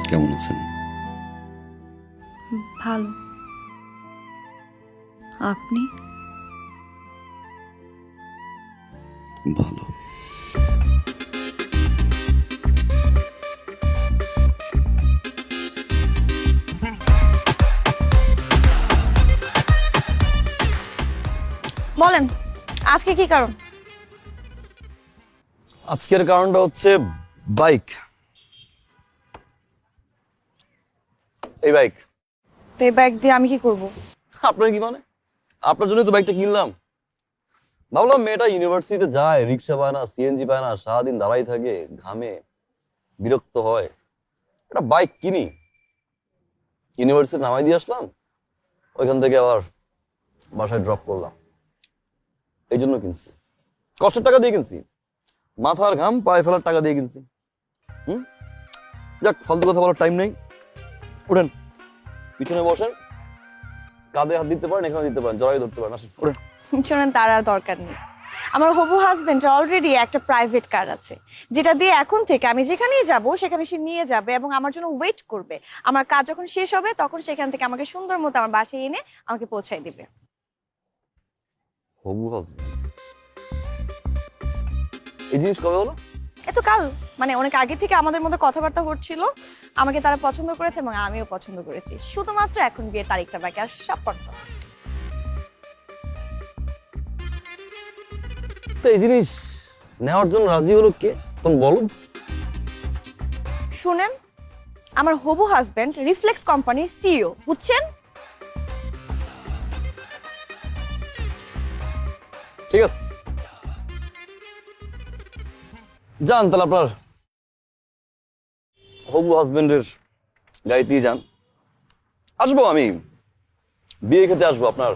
কেমন আছেন? ভালো। আপনি? ভালো। বলেন আজকে কি কারণ? আজকের কারণটা হচ্ছে বাইক। এই বাইক। তো এই ব্যাগ দিয়ে আমি কি করব? আপনার কি মানে? আপনার জন্য তো বাইকটা কিনলাম। ভাবলাম মেয়েটা ইউনিভার্সিটিতে যায়, রিক্সা পায় না, সিএনজি পায় না, সারাদিন দাঁড়াই থাকে, ঘামে, বিরক্ত হয়, একটা বাইক কিনি। ইউনিভার্সিটি নামাই দিয়ে আসলাম, ওইখান থেকে আবার বাসায় ড্রপ করলাম। এই জন্য কিনছি, কষ্টের টাকা দিয়ে কিনছি, মাথার ঘাম পায়ে ফেলার টাকা দিয়ে কিনছি। যাক, ফালতু কথা বলার টাইম নেই। উঠেন, পিছনে বসেন, কাঁধে হাত দিতে পারেন, এখানে দিতে পারেন, জড়াই ধরতে পারেন। আসেন, উঠেন। শোনেন, তার আর দরকার নেই। আমার হবু হাজবেন্ড অলরেডি একটা প্রাইভেট কার আছে, যেটা দিয়ে এখন থেকে আমি যেখানেই যাব সেখানে সে নিয়ে যাবে এবং আমার জন্য ওয়েট করবে। আমার কাজ যখন শেষ হবে তখন সেখান থেকে আমাকে সুন্দর মতো আমার বাসায় এনে আমাকে পৌঁছায় দিবে। হবু হাজবেন্ড, এই জিনিস কবে হলো? এ তো কাল, মানে অনেক আগে থেকে আমাদের মধ্যে কথাবার্তা হচ্ছিল। আমাকে তারা পছন্দ করেছে এবং আমিও পছন্দ করেছি। শুধুমাত্র এখন বিয়ের তারিখটা বাকি, আর সব কনফার্ম। তো এই জিনিস নেওয়ার জন্য রাজি হলো কে? তখন বলো। শুনেন, আমার হবু হাজবেন্ড রিফ্লেক্স কোম্পানির সিইও, বুঝছেন? ঠিক আছে, যান তাহলে আপনার হবু হাজবেন্ডের গাড়িতেই যান। আসবো আমি, বিয়ে খেতে আসবো আপনার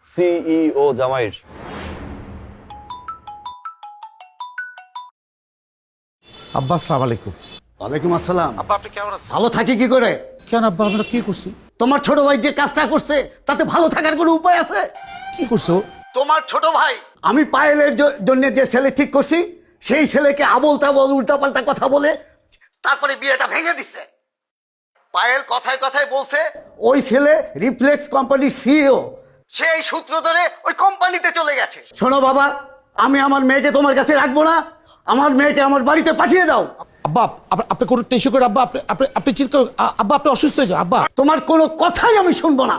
সিইও জামাইয়ের। আব্বা আসসালামু আলাইকুম। ওয়ালাইকুম আসসালাম। আব্বা আপনি কেমন আছেন? ভালো থাকি কি করে? কেন আব্বা আমরা কি করছি? তোমার ছোট ভাই যে কাজটা করছে তাতে ভালো থাকার কোনো উপায় আছে? কি করছো? তোমার ছোট ভাই, আমি পায়েলের জন্য যে ছেলে ঠিক করছি সেই ছেলেকে আবল তাবল উল্টাপাল্টা কথা বলে তারপরে বিয়েটা ভেঙে দিছে। পায়েল কথায় কথায় বলছে ওই ছেলে রিফ্লেক্স কোম্পানির সিইও, সেই সূত্র ধরে ওই কোম্পানিতে চলে গেছে। শোনো বাবা, আমি আমার মেয়েকে তোমার কাছে রাখবো না, আমার মেয়েকে আমার বাড়িতে পাঠিয়ে দাও। আব্বা আপনি কোনো টেনশন করে আব্বা, আপনি চিন্তা আব্বা আপনি অসুস্থ হয়ে যান আব্বা। তোমার কোনো কথাই আমি শুনবো না।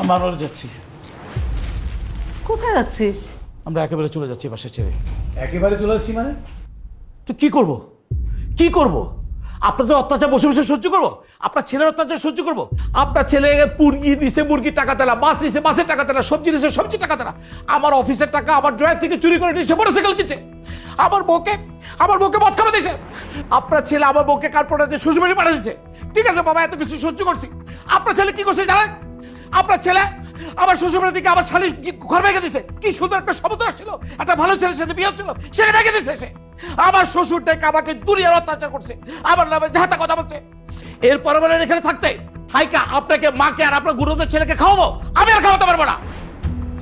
আমরা আরো যাচ্ছি। কোথায় যাচ্ছিস? আমরা একেবারে চলে যাচ্ছি বাসা ছেড়ে। একেবারে চলে আসছি মানে? তো কি করব? কি করব? আপনাদের অত্যাচার বসে বসে সহ্য করবো? আপনার ছেলের অত্যাচার সহ্য করবো? আপনার ছেলে মুরগি দিছে, মুরগির টাকা দেলা, মাছ দিছে, মাছের টাকা দেলা, সবজি দিছে, সবজির টাকা দেলা, আমার অফিসের টাকা আমার ড্রয়ার থেকে চুরি করে নিয়েছে, মোটরসাইকেল কিনছে, আমার বউকে মদ খাওয়া দিয়েছে। আপনার ছেলে আমার বউকে কার্পোরেটে দিয়ে শ্বশুরবাড়ি পাঠিয়ে দিয়েছে। ঠিক আছে বাবা, এত কিছু সহ্য করছি। আপনার ছেলে কি করছে জানেন? আপনার ছেলে আমার শ্বশুরবাড়ি থেকে আমার শালি ঘর ভেঙে দিছে। কি সুন্দর একটা সমুদ্র আসছিল, একটা ভালো ছেলের সাথে বিয়ে হচ্ছিল, সেটা ভেঙে দিছে সে। আমার শ্বশুর ডেকে আমাকে দুনিয়ার অত্যাচার করছে, আমার নামে যাহাতা কথা বলছে। এরপরে বলেন এখানে থাকতে থাইকা আপনাকে, মাকে আর আপনার গুরুদের ছেলেকে খাওয়াবো? আমি আর খাওয়াতে পারবো না।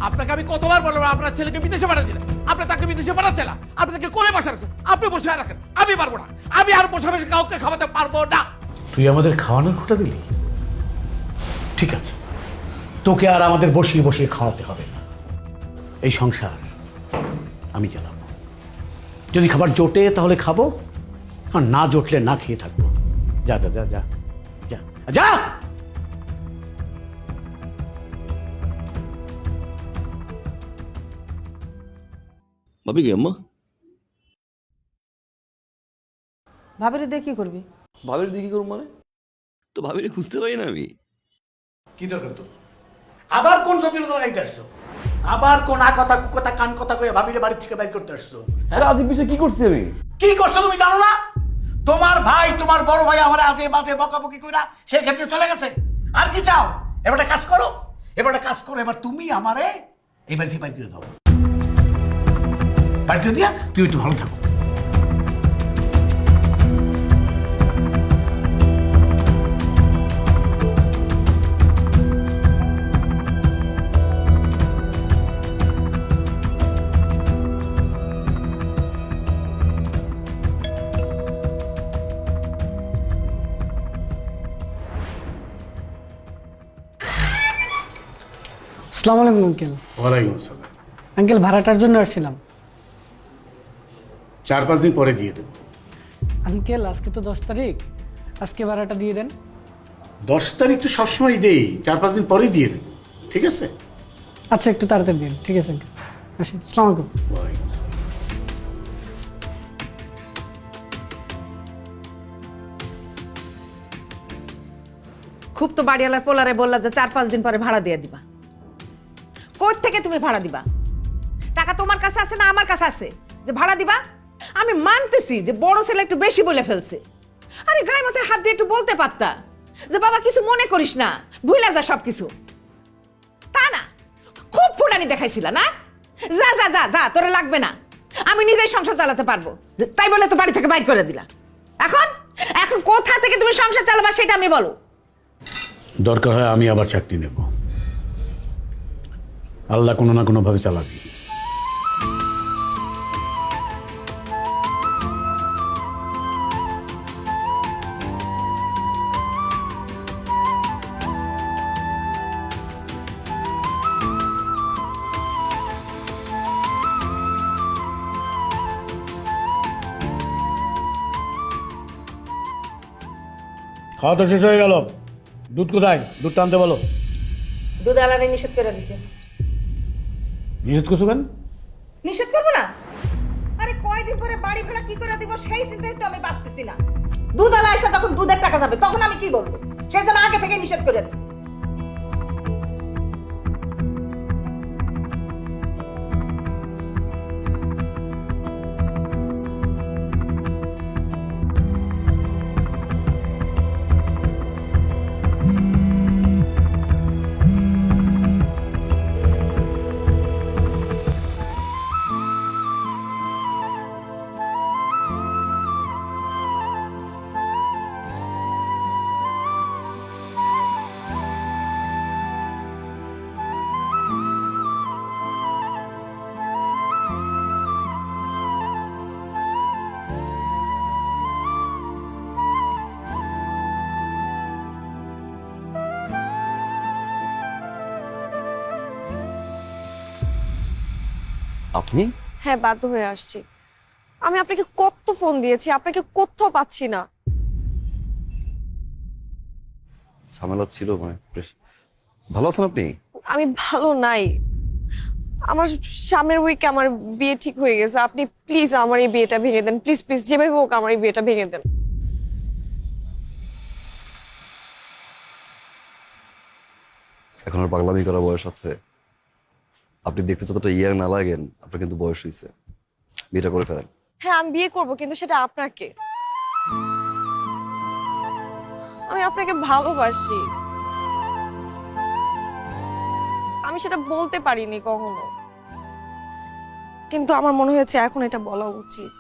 আপনাকে আমি কতবার বলবো আপনার ছেলেকে বিদেশে পাঠিয়ে দিলেন, আপনি তাকে বিদেশে পাঠাচ্ছে না, আপনি তাকে কোলে বসে রাখছেন, আপনি বসে রাখেন। আমি পারবো না, আমি আর বসে বসে কাউকে খাওয়াতে পারবো না। তুই আমাদের খাওয়ানোর খোটা দিলি? ঠিক আছে, তোকে আর আমাদের বসিয়ে বসিয়ে খাওয়াতে হবে না। এই সংসার আমি চালাবো। যদি খাবার জোটে তাহলে খাবো, আর না জোটলে না খেয়ে থাকবো। যা যা যা যা যা যা। ভাবি কি আম্মা? ভাবিরে দিয়ে কি করবি? ভাবির দিকে করুন মানে? তো ভাবিরে খুঁজতে পারি না আমি। কি দরকার তো? আবার কোন জটিলতা লাগাইতে আসছো? আবার কোন কথা কুকথা কান কথা কয়ে ভাবিরে বাড়ি থেকে বাইর করতে আসছো? হ্যাঁ, আজীব বিষয় কি করছি আমি? কি করছো তুমি জানো না? তোমার ভাই, তোমার বড় ভাই আমার আজে বাজে বকাবকি কইরা সেই ক্ষেত্রে চলে গেছে। আর কি চাও? এবার একটা কাজ করো, এবার তুমি আমারে এই বাড়ি থেকে বাইর করে দাও। বাইর করে দিয়া তুই একটু ভালো থাকো। আসসালামু আলাইকুম আঙ্কেল। ওয়ালাইকুম আসসালাম। আঙ্কেল ভাড়াটার জন্য আসছিলাম। 4-5 দিন পরে দিয়ে দেবো। আঙ্কেল আজকে তো 10 তারিখ, আজকে ভাড়াটা দিয়ে দেন। 10 তারিখ তো সবসময় দেই, 4-5 দিন পরেই দিয়ে দেবো, ঠিক আছে? আচ্ছা একটু তাড়াতাড়ি দিন, ঠিক আছে আঙ্কেল। আসি, আসসালামু আলাইকুম। ওয়ালাইকুম আসসালাম। খুব তো বাড়িওয়ালার পোলারে বললা যে 4-5 দিন পরে ভাড়া দিয়ে দিবা। কই থেকে তুমি ভাড়া দিবা? টাকা তোমার কাছে আছে না আমার কাছে আছে যে ভাড়া দিবা? আমি মানতেছি যে বড় ছেলে একটু বেশি বলে ফেলছে। আরে গায়ে মাথায় হাত দিয়ে একটু বলতে পারতা যে বাবা কিছু মনে করিস না, ভুলে যা সবকিছু। তা না, খুব ফুটানি দেখাইছিলা না? যা যা যা যা, তোরে লাগবে না, আমি নিজেই সংসার চালাতে পারবো। তাই বলে তো বাড়ি থেকে বাইর করে দিলা। এখন এখন কোথা থেকে তুমি সংসার চালাবা সেটা আমি বলো। দরকার হয় আমি আবার চাকরি নেব, আল্লাহ কোনো না কোনোভাবে চালাবি। খাওয়া তো শেষ হয়ে গেল, দুধ কোথায়? দুধ টানতে বলো। দুধ আলারে নিষেধ করে দিছে। নিষেধ করছো কেন? নিষেধ করবো না? আরে কয়দিন পরে বাড়ি ভাড়া কি করে দিব সেই চিন্তায় তো আমি বাঁচতেছি না। দুধ আলা এসে যখন দুধের টাকা যাবে তখন আমি কি বলবো? সেই জন্য আগে থেকে নিষেধ করে দিছি। আপনি? হ্যাঁ, বাধ্য হয়ে আসছি। আমি আপনাকে কত ফোন দিয়েছি, আপনাকে কোথাও পাচ্ছি না। ঝামেলা ছিল মানে ভালো আছেন আপনি? আমি ভালো নাই। আমার সামনের উইকে আমার বিয়ে ঠিক হয়ে গেছে। আপনি প্লিজ আমার এই বিয়েটা ভেঙে দেন, প্লিজ প্লিজ, যেভাবে হোক আমার এই বিয়েটা ভেঙে দেন। এখন আর পাগলামি করার বয়স আছে? আপনি দেখতে যতটা ইয়ার না লাগেন, আপনার কিন্তু বয়স হয়েছে, বিয়েটা করে ফেলেন। হ্যাঁ, আমি বিয়ে করব, কিন্তু সেটা আপনাকে। আমি আপনাকে ভালোবাসি। আমি সেটা বলতে পারিনি কখনো, কিন্তু আমার মনে হয়েছে এখন এটা বলা উচিত।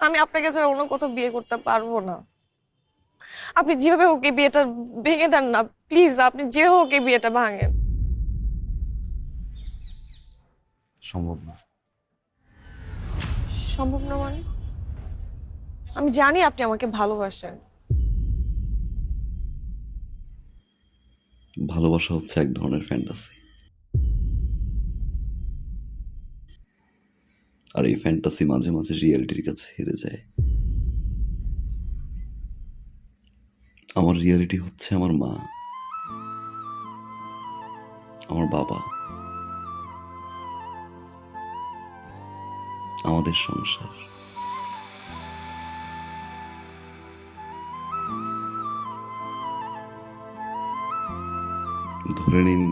আমি আপনাকে ছাড়া অন্য কোথাও বিয়ে করতে পারবো না। আপনি যেভাবে হোক এই বিয়েটা ভেঙে দেন না প্লিজ। আপনি যে হোক এই বিয়েটা ভাঙেন। সম্ভব না। সম্ভব না মানে? আমি জানি আপনি আমাকে ভালোবাসেন। ভালোবাসা হচ্ছে এক ধরনের ফ্যান্টাসি, আর এই ফ্যান্টাসি মাঝে মাঝে রিয়েলিটির কাছে হেরে যায়। আমার রিয়েলিটি হচ্ছে আমার মা, আমার বাবা, আমাদের সংসার। ধরে নিন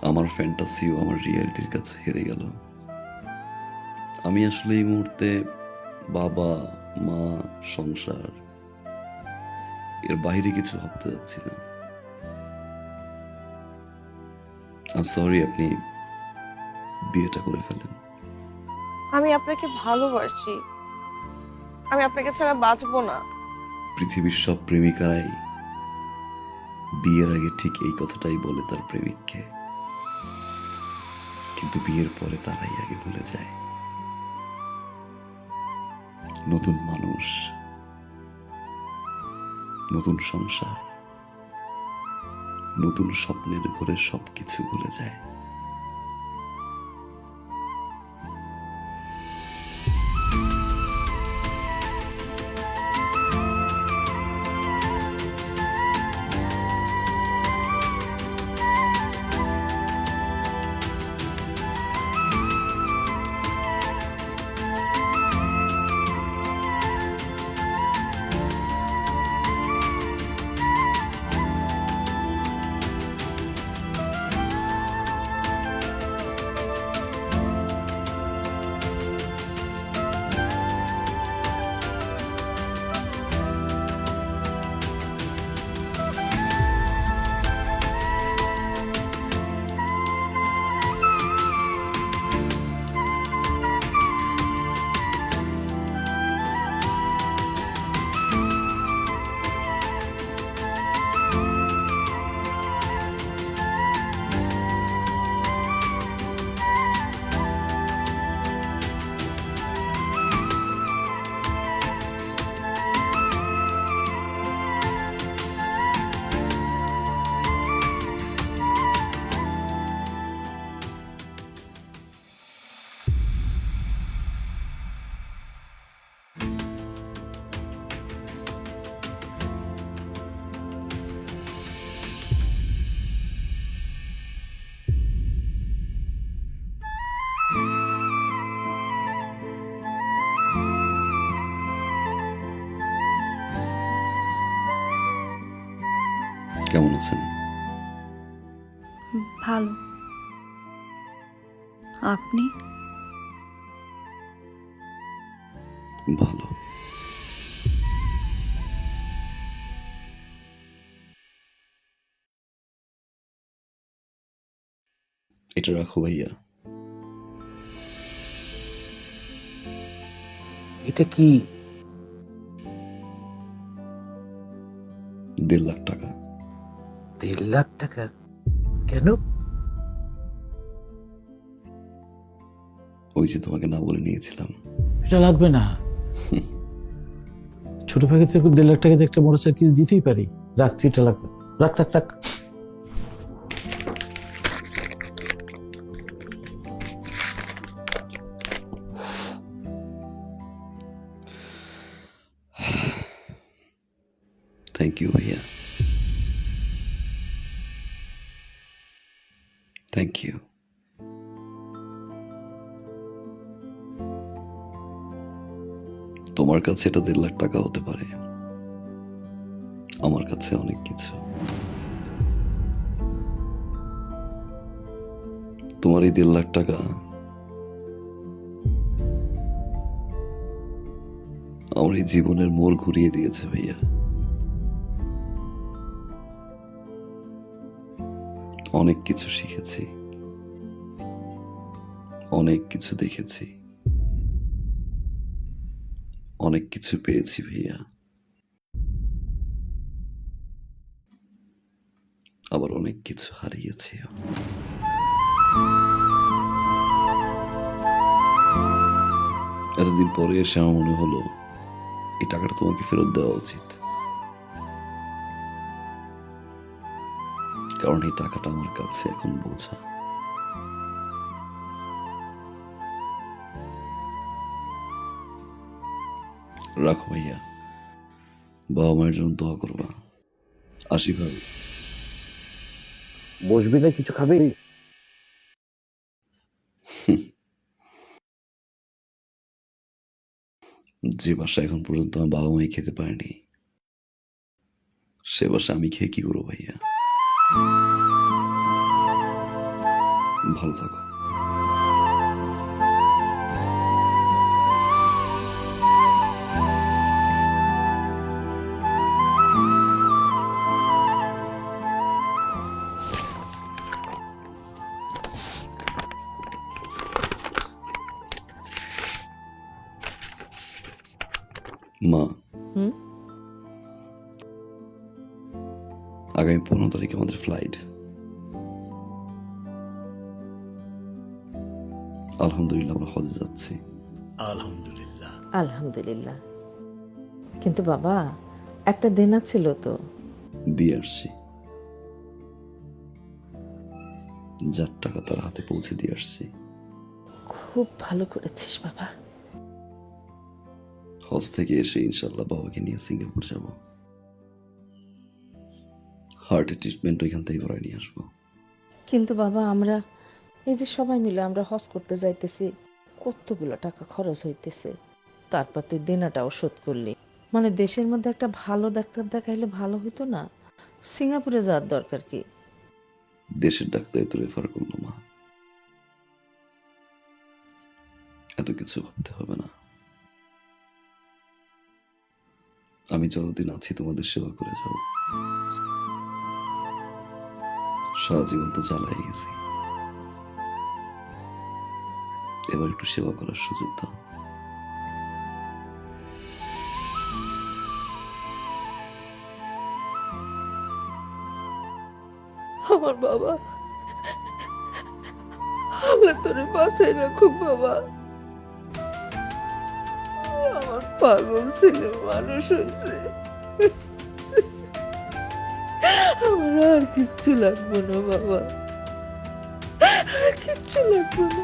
আমার ফ্যান্টাসিও আমার রিয়েলিটির কাছে হেরে গেল। আমি আসলে এই মুহূর্তে বাবা, মা, সংসার এর বাইরে কিছু ভাবতে যাচ্ছি না। আই এম সরি, আপনি বিয়েটা করে ফেলেন। আমি আপনাকে ভালোবাসি। আমি আপনাকে ছাড়া বাঁচবো না। পৃথিবীর সব প্রেমিকারাই বিয়ের আগে ঠিক এই কথাটাই বলে তার প্রেমিককে, কিন্তু বিয়ের পরে তারাই আগে ভুলে যায়। নতুন মানুষ, নতুন সংসার, নতুন স্বপ্নের ঘরে সবকিছু ভুলে যায়। কেমন আছেন? ভালো। আপনি? ভালো। এটা রাখো ভাইয়া। এটা কি? 1.5 লাখ টাকা। 1.5 লাখ টাকা? কেন? ওই যে তোমাকে না বলে নিয়েছিলাম। এটা লাগবে না। ছোট ভাগে থেকে 1.5 লাখ টাকা দিয়ে একটা মোটরসাইকেল দিতেই পারি। রাখ, এটা লাগবে। রাখ রাখ রাখ। থ্যাংক ইউ ভাইয়া, থ্যাংক ইউ। তোমার কাছে এটা 1.5 লাখ টাকা হতে পারে, আমার কাছে অনেক কিছু। তোমার এই 1.5 লাখ টাকা আমার এই জীবনের মোড় ঘুরিয়ে দিয়েছে ভাইয়া। অনেক কিছু শিখেছি, অনেক কিছু দেখেছি, অনেক কিছু পেয়েছি ভাইয়া, আবার অনেক কিছু হারিয়েছি। এতদিন পরে এসে আমার মনে হলো এই টাকাটা তোমাকে ফেরত দেওয়া উচিত, কারণ এই টাকাটা আমার কাছে এখন বোঝা। রাখো ভাইয়া, বাবা মায়ের জন্য দোয়া করবা। আসি ভাবি। বসবি না, কিছু খাবি? যে বাসা এখন পর্যন্ত আমার বাবা মাই খেতে পারেনি, সে বাসা আমি খেয়ে কি করবো ভাইয়া? ভালো থাকো। মা, আগামী 15 তারিখে আমাদের ফ্লাইট। আলহামদুলিল্লাহ আমরা হজে যাচ্ছি। আলহামদুলিল্লাহ। আলহামদুলিল্লাহ। কিন্তু বাবা, একটা দেনা ছিল তো। দিয়ে আসছি। যার টাকা তার হাতে পৌঁছে দিয়ে আসছি। খুব ভালো করেছিস বাবা। হজ থেকে এসে ইনশাল্লাহ বাবাকে নিয়ে সিঙ্গাপুর যাব। হার্টের ট্রিটমেন্ট ওইখান থেকে করাই নিয়ে আসবো। কিন্তু বাবা আমরা এই যে সবাই মিলে আমরা হজ করতে যাইতেছি, কতগুলো টাকা খরচ হইতেছে, তারপর তুই দেনাটাও শোধ করলি। মানে দেশের মধ্যে একটা ভালো ডাক্তার দেখাইলে ভালো হইতো না? সিঙ্গাপুরে যাওয়ার দরকার কি? দেশের ডাক্তার তো রেফার করলো মা, এত কিছু ভাবতে হবে না। আমি যতদিন আছি তোমাদের সেবা করে যাব। সারা জীবন তো জ্বালাই গেছি, এবার একটু সেবা করার সুযোগ দাও। আমার বাবা, আল্লাহ তোরে বাঁচাই রাখুক বাবা। আমার পাগল ছেলে মানুষ হয়েছে, আমার আর কিচ্ছু লাগবে না বাবা, আর কিচ্ছু লাগবে না।